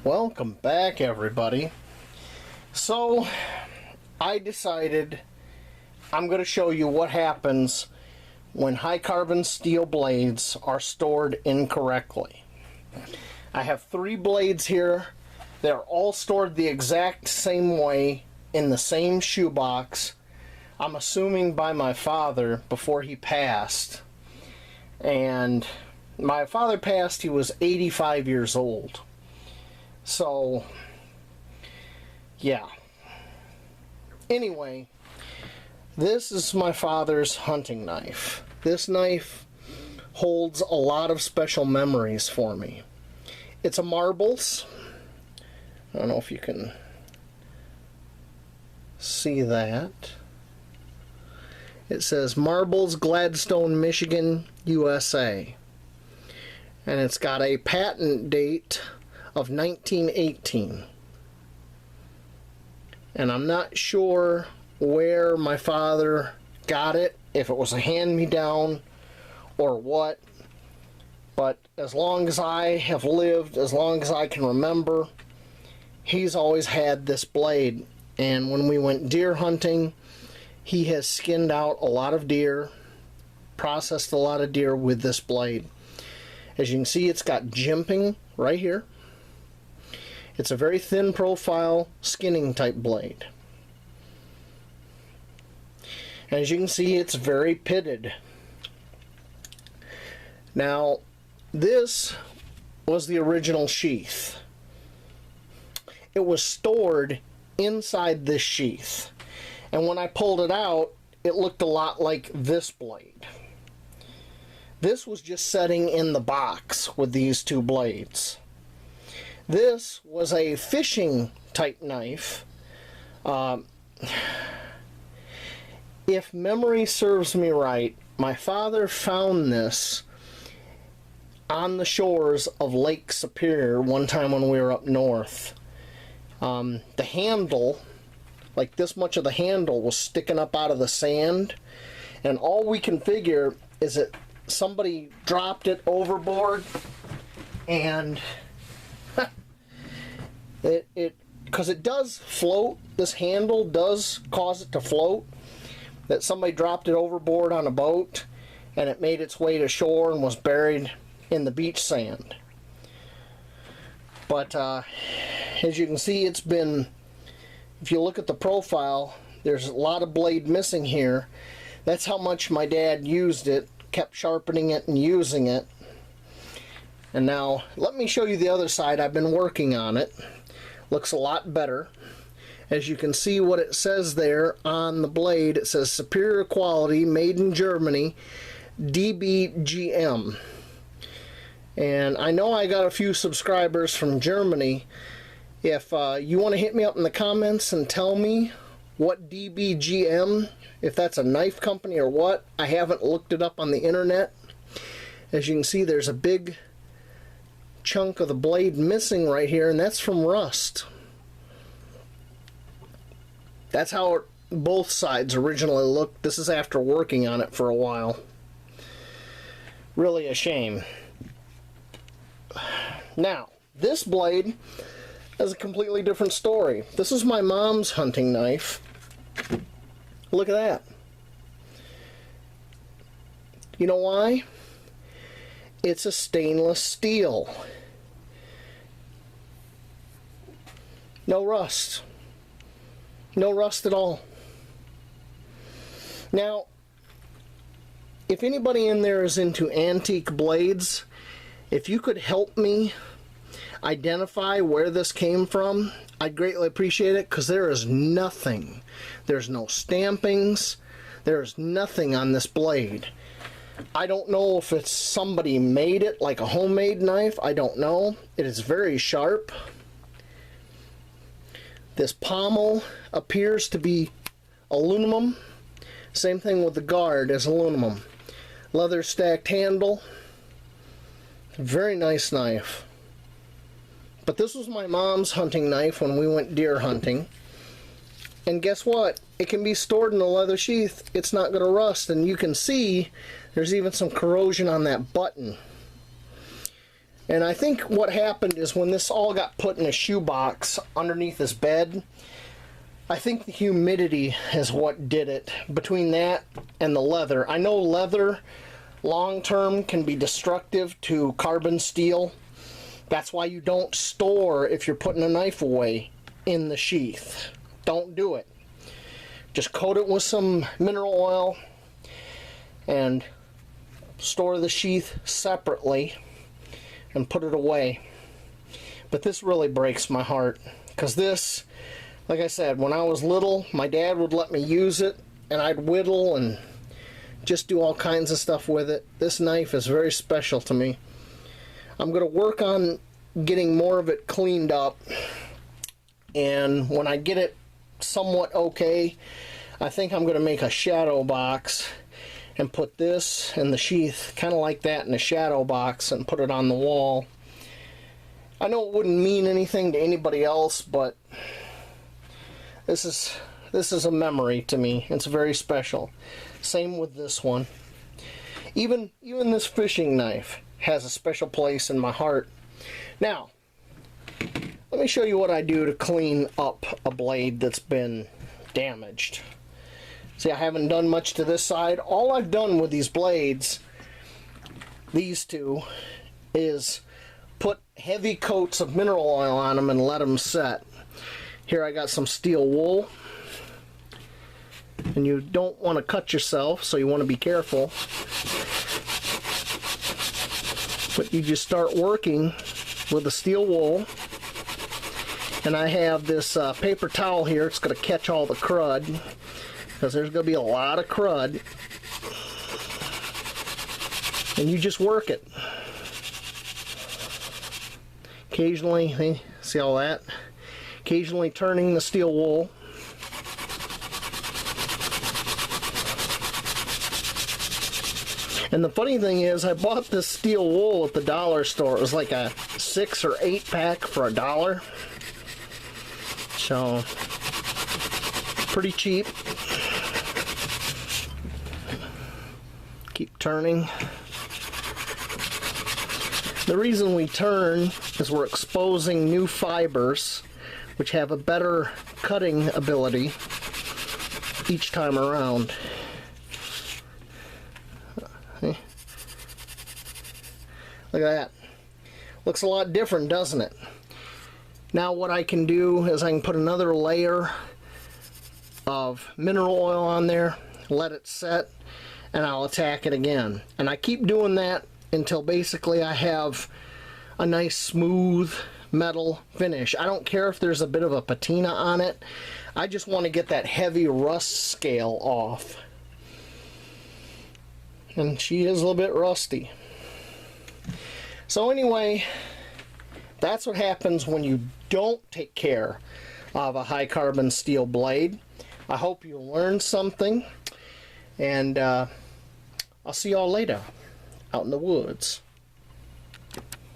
Welcome back, everybody. So, I decided I'm going to show you what happens when high carbon steel blades are stored incorrectly. I have 3 blades here. They're all stored the exact same way in the same shoebox. I'm assuming by my father before he passed. And my father passed, he was 85 years old. So, yeah. Anyway, this is my father's hunting knife. This knife holds a lot of special memories for me. It's a marbles. I don't know if you can see that. It says Marbles, Gladstone, Michigan, USA. And it's got a patent date of 1918. And I'm not sure where my father got it, if it was a hand-me-down or what, but as long as I have lived, as long as I can remember, he's always had this blade. And when we went deer hunting, he has skinned out a lot of deer, processed a lot of deer with this blade. As you can see, it's got jimping right here. It's a very thin profile skinning type blade. As you can see, it's very pitted. Now, this was the original sheath. It was stored inside this sheath. And when I pulled it out, it looked a lot like this blade. This was just setting in the box with these 2 blades. This was a fishing type knife. If memory serves me right, my father found this on the shores of Lake Superior one time when we were up north. The handle, like this much of the handle, was sticking up out of the sand, and all we can figure is that somebody dropped it overboard, and because it does float, this handle does cause it to float, that somebody dropped it overboard on a boat and it made its way to shore and was buried in the beach sand. But as you can see, it's been, if you look at the profile, there's a lot of blade missing here. That's how much my dad used it, kept sharpening it and using it. And now let me show you the other side. I've been working on it. Looks a lot better. As you can see what it says there on the blade, it says superior quality, made in Germany, DBGM. And I know I got a few subscribers from Germany. If you want to hit me up in the comments and tell me what DBGM, if that's a knife company or what, I haven't looked it up on the internet. As you can see, there's a big chunk of the blade missing right here, and that's from rust. That's how both sides originally looked. This is after working on it for a while. Really a shame. Now, this blade has a completely different story. This is my mom's hunting knife. Look at that. You know why? It's a stainless steel. No rust. No rust at all. Now, if anybody in there is into antique blades, if you could help me identify where this came from, I'd greatly appreciate it, because there is nothing. There's no stampings. There's nothing on this blade. I don't know if it's somebody made it, like a homemade knife. I don't know. It is very sharp. This pommel appears to be aluminum. Same thing with the guard is aluminum. Leather stacked handle. Very nice knife. But this was my mom's hunting knife when we went deer hunting. And guess what? It can be stored in a leather sheath. It's not going to rust. And you can see there's even some corrosion on that button. And I think what happened is when this all got put in a shoebox underneath this bed, I think the humidity is what did it. Between that and the leather. I know leather long term can be destructive to carbon steel. That's why you don't store, if you're putting a knife away, in the sheath. Don't do it. Just coat it with some mineral oil and store the sheath separately and put it away. But this really breaks my heart, because this, like I said, when I was little, my dad would let me use it and I'd whittle and just do all kinds of stuff with it. This knife is very special to me. I'm going to work on getting more of it cleaned up, and when I get it somewhat okay, I think I'm going to make a shadow box and put this and the sheath kind of like that in a shadow box and put it on the wall. I know it wouldn't mean anything to anybody else, but this is a memory to me. It's very special. Same with this one. Even this fishing knife has a special place in my heart. Now, let me show you what I do to clean up a blade that's been damaged. See, I haven't done much to this side. All I've done with these blades, these two, is put heavy coats of mineral oil on them and let them set. Here I got some steel wool. And you don't want to cut yourself, so you want to be careful. But you just start working with the steel wool. And I have this paper towel here. It's going to catch all the crud, because there's going to be a lot of crud. And you just work it. Occasionally, see all that? Occasionally turning the steel wool. And the funny thing is, I bought this steel wool at the dollar store. It was like a 6 or 8 pack for $1. So, pretty cheap. Keep turning. The reason we turn is we're exposing new fibers, which have a better cutting ability each time around. Look at that. Looks a lot different, doesn't it? Now what I can do is I can put another layer of mineral oil on there, let it set, and I'll attack it again. And I keep doing that until basically I have a nice smooth metal finish. I don't care if there's a bit of a patina on it. I just want to get that heavy rust scale off. And she is a little bit rusty. So anyway, that's what happens when you don't take care of a high carbon steel blade. I hope you learned something, and I'll see y'all later out in the woods.